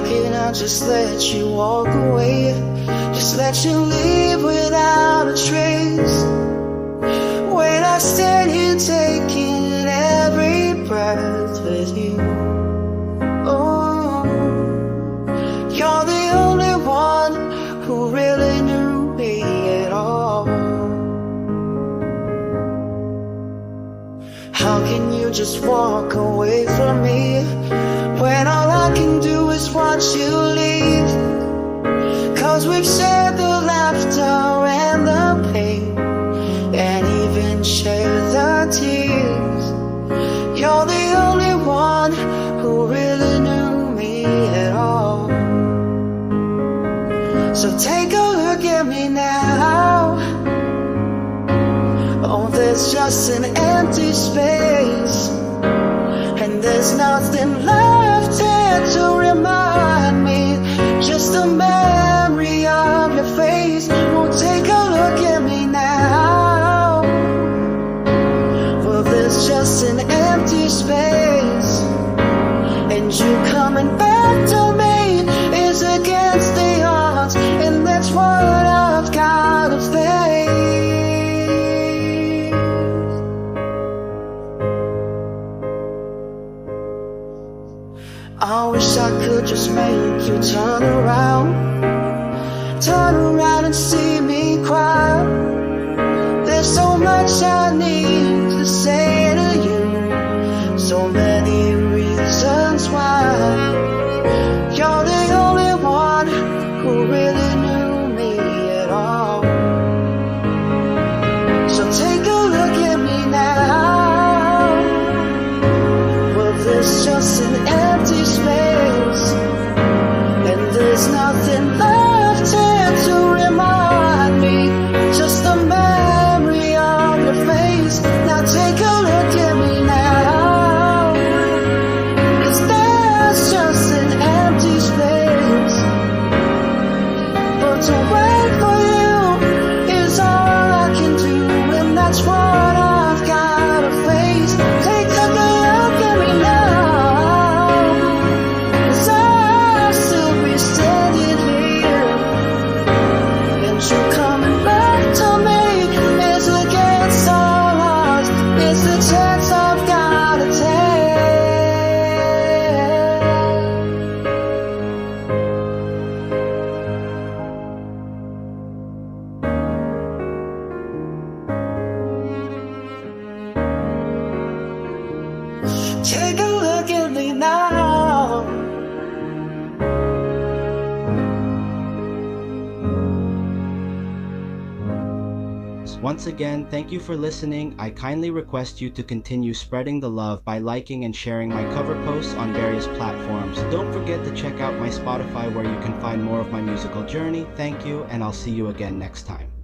can I just let you walk away? Just let you leave without a trace. When I stand here taking every breath with you. Oh, you're the only one who really knew me at all. How can you just walk away from me when all I can do is watch you leave? 'Cause we've shared the laughter and the pain, and even shared the tears. You're the only one who really knew me at all. So take a look at me now. Oh, there's just an empty space, and there's nothing left here to remind me. Just a memory of your face. Oh, take a look at me now. Well, there's just an empty space, and you coming back to me is against the odds, and that's what I've gotta face. I wish I could just make you turn around and see me cry. There's so much I need to say to you, so many reasons why. You're the only one who really knew me at all. So take a look at me now. Well, there's just an empty space, and there's nothing left here to remind me. Just a memory of your face. Now take a look at me now. 'Cause there's just an empty space, but to wait for you is all I can do, and that's what I've gotta face. Take a look at me now, 'cause I'll still be standing here, and you coming back to me is against all odds. It's the chance I've gotta take. Take a look at me now. Once again, thank you for listening. I kindly request you to continue spreading the love by liking and sharing my cover posts on various platforms. Don't forget to check out my Spotify where you can find more of my musical journey. Thank you, and I'll see you again next time.